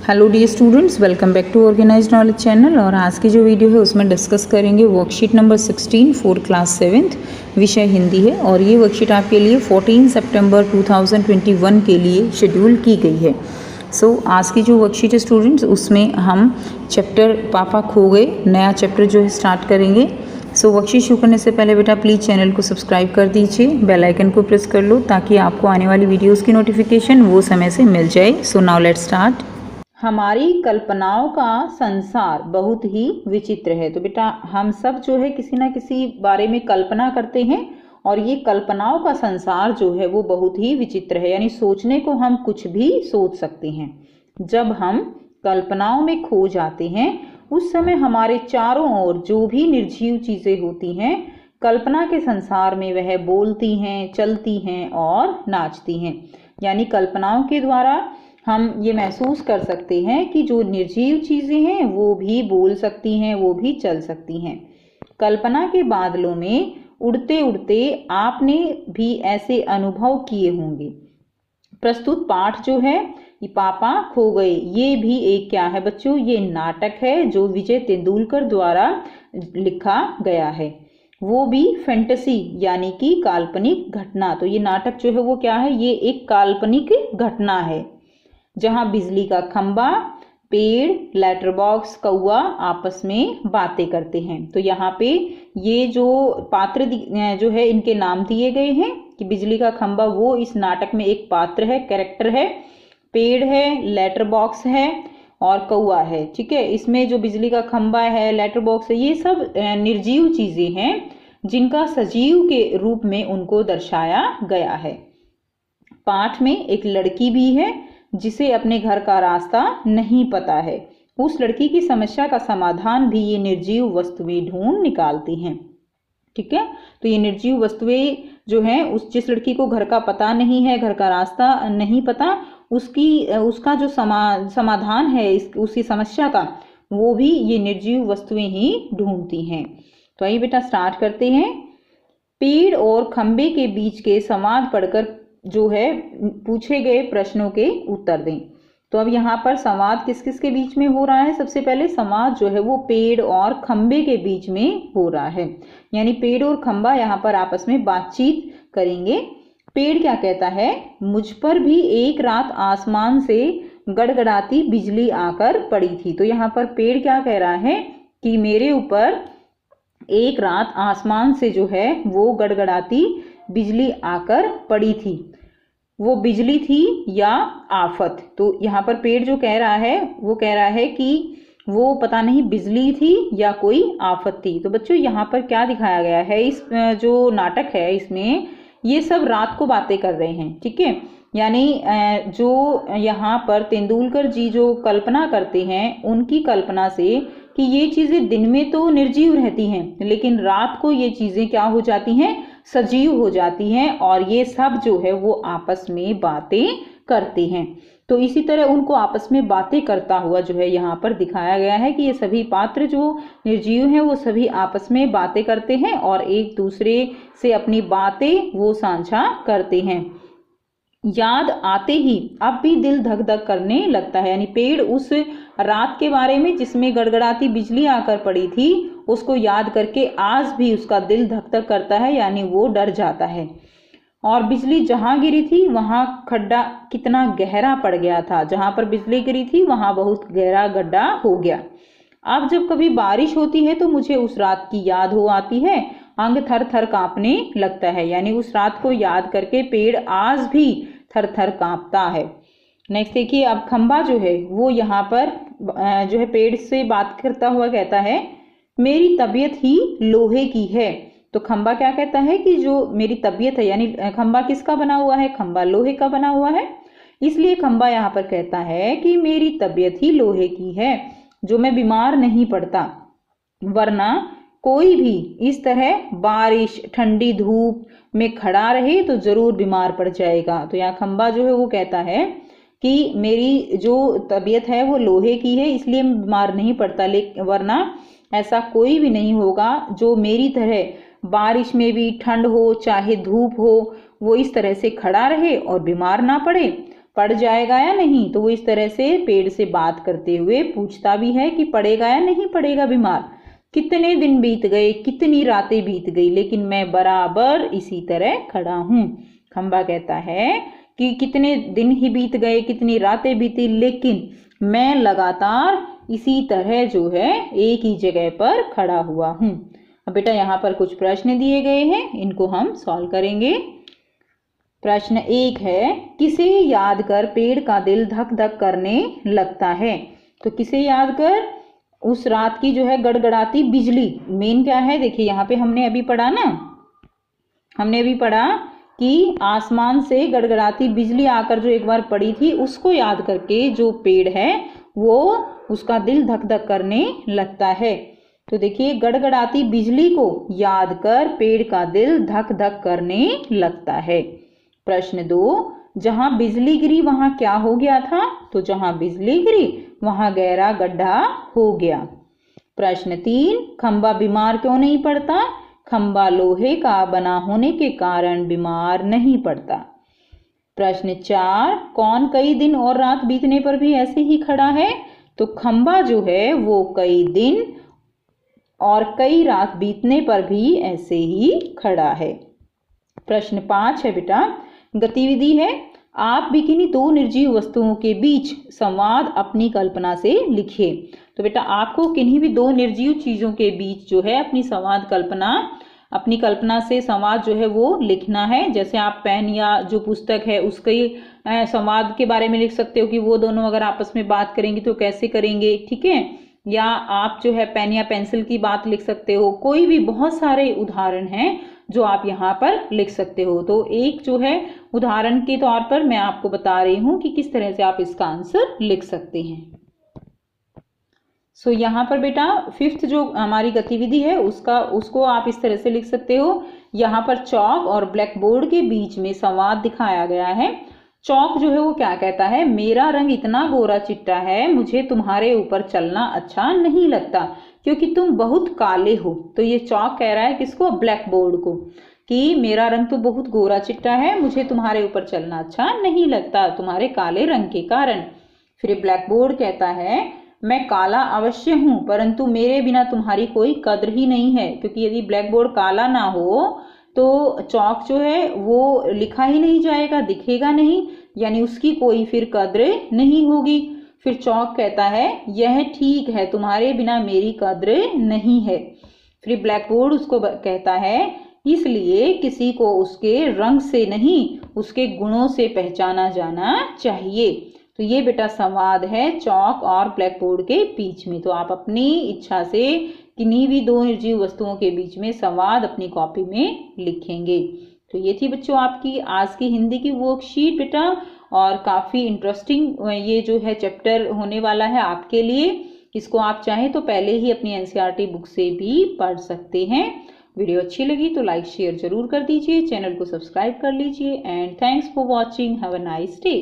Hello dear students, welcome back to organised knowledge channel. और आज की जो वीडियो है उसमें डिस्कस करेंगे worksheet number 16 for class 7th, विषय हिंदी है। और ये वर्कशीट आपके लिए 14 सितंबर 2021 के लिए शेड्यूल की गई है। आज की जो वर्कशीट है स्टूडेंट्स, उसमें हम चैप्टर पापा खो गए नया चैप्टर जो है स्टार्ट करेंगे। वर्कशीट शुरू करने से पहले बेटा प्लीज़ चैनल को सब्सक्राइब कर दीजिए, बेल आइकन को प्रेस कर लो ताकि आपको आने वाली वीडियोस की नोटिफिकेशन वो समय से मिल जाए। Now let's start. हमारी कल्पनाओं का संसार बहुत ही विचित्र है। तो बेटा हम सब जो है किसी ना किसी बारे में कल्पना करते हैं और ये कल्पनाओं का संसार जो है वो बहुत ही विचित्र है। यानी सोचने को हम कुछ भी सोच सकते हैं। जब हम कल्पनाओं में खो जाते हैं उस समय हमारे चारों ओर जो भी निर्जीव चीजें होती हैं कल्पना के संसार में वह बोलती हैं, चलती हैं और नाचती हैं। यानी कल्पनाओं के द्वारा हम ये महसूस कर सकते हैं कि जो निर्जीव चीजें हैं वो भी बोल सकती हैं, वो भी चल सकती हैं। कल्पना के बादलों में उड़ते उड़ते आपने भी ऐसे अनुभव किए होंगे। प्रस्तुत पाठ जो है ये पापा खो गए, ये भी एक क्या है बच्चों, ये नाटक है जो विजय तेंदुलकर द्वारा लिखा गया है। वो भी फैंटेसी यानी कि काल्पनिक घटना। तो ये नाटक जो है वो क्या है, ये एक काल्पनिक घटना है जहां बिजली का खंबा, पेड़, लेटर बॉक्स, कौआ आपस में बातें करते हैं। तो यहाँ पे ये जो पात्र जो है इनके नाम दिए गए हैं कि बिजली का खंबा वो इस नाटक में एक पात्र है, कैरेक्टर है, पेड़ है, लेटर बॉक्स है और कौआ है। ठीक है, इसमें जो बिजली का खंबा है, लेटर बॉक्स है, ये सब निर्जीव चीजें हैं जिनका सजीव के रूप में उनको दर्शाया गया है। पाठ में एक लड़की भी है जिसे अपने घर का रास्ता नहीं पता है। उस लड़की की समस्या का समाधान भी ये निर्जीव वस्तुएं ढूंढ निकालती हैं। ठीक है, तो ये निर्जीव वस्तुएं जो हैं जिस लड़की को घर का पता नहीं है, घर का रास्ता नहीं पता, उसका जो समाधान है उसकी समस्या का, वो भी ये निर्जीव वस्तुएं ही ढूंढती हैं। तो आइए बेटा स्टार्ट करते हैं। पेड़ और खंबे के बीच के संवाद पढ़कर जो है पूछे गए प्रश्नों के उत्तर दें। तो अब यहाँ पर संवाद किस किस के बीच में हो रहा है? सबसे पहले संवाद जो है वो पेड़ और खंबे के बीच में हो रहा है। यानी पेड़ और खंबा यहाँ पर आपस में बातचीत करेंगे। पेड़ क्या कहता है, मुझ पर भी एक रात आसमान से गड़गड़ाती बिजली आकर पड़ी थी। तो यहाँ पर पेड़ क्या कह रहा है कि मेरे ऊपर एक रात आसमान से जो है वो गड़गड़ाती बिजली आकर पड़ी थी। वो बिजली थी या आफत? तो यहाँ पर पेड़ जो कह रहा है वो कह रहा है कि वो पता नहीं बिजली थी या कोई आफत थी। तो बच्चों यहाँ पर क्या दिखाया गया है, इस जो नाटक है इसमें ये सब रात को बातें कर रहे हैं। ठीक है, यानी जो यहाँ पर तेंदुलकर जी जो कल्पना करते हैं उनकी कल्पना से कि ये चीजें दिन में तो निर्जीव रहती हैं लेकिन रात को ये चीजें क्या हो जाती हैं, सजीव हो जाती हैं और ये सब जो है वो आपस में बातें करते हैं। तो इसी तरह उनको आपस में बातें करता हुआ जो है यहाँ पर दिखाया गया है कि ये सभी पात्र जो निर्जीव हैं वो सभी आपस में बातें करते हैं और एक दूसरे से अपनी बातें वो साझा करते हैं। याद आते ही अब भी दिल धक धक करने लगता है। यानी पेड़ उस रात के बारे में जिसमें गड़गड़ाती बिजली आकर पड़ी थी उसको याद करके आज भी उसका दिल धक धक करता है, यानी वो डर जाता है। और बिजली जहां गिरी थी वहां खड्डा कितना गहरा पड़ गया था। जहां पर बिजली गिरी थी वहां बहुत गहरा गड्ढा हो गया। अब जब कभी बारिश होती है तो मुझे उस रात की याद हो आती है, अंग थर थर कांपने लगता है। यानी उस रात को याद करके पेड़ आज भी थर थर कांपता है। नेक्स्ट देखिए, अब खंबा जो है वो यहाँ पर जो है पेड़ से बात करता हुआ कहता है मेरी तबीयत ही लोहे की है। तो खंबा क्या कहता है कि जो मेरी तबीयत है, यानी खंबा किसका बना हुआ है, खंबा लोहे का बना हुआ है, इसलिए खंबा यहाँ पर कहता है कि मेरी तबीयत ही लोहे की है, जो मैं बीमार नहीं पड़ता, वरना कोई भी इस तरह बारिश ठंडी धूप में खड़ा रहे तो जरूर बीमार पड़ जाएगा। तो यहाँ खंबा जो है वो कहता है कि मेरी जो तबीयत है वो लोहे की है इसलिए मैं बीमार नहीं पड़ता, लेकिन वरना ऐसा कोई भी नहीं होगा जो मेरी तरह बारिश में भी ठंड हो चाहे धूप हो वो इस तरह से खड़ा रहे और बीमार ना पड़े। पड़ जाएगा या नहीं। तो वो इस तरह से पेड़ से बात करते हुए पूछता भी है कि पड़ेगा या नहीं पड़ेगा बीमार। कितने दिन बीत गए, कितनी रातें बीत गई, लेकिन मैं बराबर इसी तरह खड़ा हूँ। खंबा कहता है कि कितने दिन ही बीत गए, कितनी रातें बीती, लेकिन मैं लगातार इसी तरह जो है एक ही जगह पर खड़ा हुआ हूँ। अब बेटा यहाँ पर कुछ प्रश्न दिए गए हैं, इनको हम सॉल्व करेंगे। प्रश्न 1 है, किसे याद कर पेड़ का दिल धक धक करने लगता है। तो किसे याद कर, उस रात की जो है गड़गड़ाती बिजली। मेन क्या है, देखिए यहाँ पे हमने अभी पढ़ा ना, हमने अभी पढ़ा कि आसमान से गड़गड़ाती बिजली आकर जो एक बार पड़ी थी, उसको याद करके जो पेड़ है वो उसका दिल धक धक करने लगता है। तो देखिए, गड़गड़ाती बिजली को याद कर पेड़ का दिल धक धक करने लगता है। प्रश्न 2, जहां बिजली गिरी वहां क्या हो गया था। तो जहां बिजली गिरी वहां गहरा गड्ढा हो गया। प्रश्न 3, खंबा बीमार क्यों नहीं पड़ता। खंबा लोहे का बना होने के कारण बीमार नहीं पड़ता। प्रश्न 4, कौन कई दिन और रात बीतने पर भी ऐसे ही खड़ा है। तो खंबा जो है वो कई दिन और कई रात बीतने पर भी ऐसे ही खड़ा है। प्रश्न 5 है बेटा, गतिविधि है, आप भी किन्हीं दो निर्जीव वस्तुओं के बीच संवाद अपनी कल्पना से लिखिए। तो बेटा आपको किन्हीं भी दो निर्जीव चीजों के बीच जो है अपनी कल्पना से संवाद जो है वो लिखना है। जैसे आप पेन या जो पुस्तक है उसके संवाद के बारे में लिख सकते हो कि वो दोनों अगर आपस में बात करेंगे तो कैसे करेंगे, ठीक है। या आप जो है पेन या पेंसिल की बात लिख सकते हो। कोई भी बहुत सारे उदाहरण हैं जो आप यहाँ पर लिख सकते हो। तो एक जो है उदाहरण के तौर पर मैं आपको बता रही हूँ कि किस तरह से आप इसका आंसर लिख सकते हैं। सो यहाँ पर बेटा 5th जो हमारी गतिविधि है उसको आप इस तरह से लिख सकते हो। यहाँ पर चौक और ब्लैक बोर्ड के बीच में संवाद दिखाया गया है। चौक जो है वो क्या कहता है, मेरा रंग इतना गोरा चिट्टा है, मुझे तुम्हारे ऊपर चलना अच्छा नहीं लगता क्योंकि तुम बहुत काले हो। तो ये चौक कह रहा है किसको, ब्लैक बोर्ड को, कि मेरा रंग तो बहुत गोरा चिट्टा है, मुझे तुम्हारे ऊपर चलना अच्छा नहीं लगता तुम्हारे काले रंग के कारण। फिर ब्लैक बोर्ड कहता है मैं काला अवश्य हूँ परंतु मेरे बिना तुम्हारी कोई कद्र ही नहीं है। क्योंकि यदि ब्लैक बोर्ड काला ना हो तो चौक जो है वो लिखा ही नहीं जाएगा, दिखेगा नहीं, यानी उसकी कोई फिर कद्र नहीं होगी। फिर चौक कहता है यह ठीक है, तुम्हारे बिना मेरी कद्र नहीं है। फिर ब्लैक बोर्ड उसको कहता है इसलिए किसी को उसके रंग से नहीं उसके गुणों से पहचाना जाना चाहिए। तो ये बेटा संवाद है चौक और ब्लैक बोर्ड के बीच में। तो आप अपनी इच्छा से किन्हीं भी दो निर्जीव वस्तुओं के बीच में संवाद अपनी कॉपी में लिखेंगे। तो ये थी बच्चों आपकी आज की हिंदी की वर्कशीट बेटा, और काफ़ी इंटरेस्टिंग ये जो है चैप्टर होने वाला है आपके लिए। इसको आप चाहें तो पहले ही अपनी एनसीईआरटी बुक से भी पढ़ सकते हैं। वीडियो अच्छी लगी तो लाइक शेयर जरूर कर दीजिए, चैनल को सब्सक्राइब कर लीजिए and thanks for watching, have a nice day.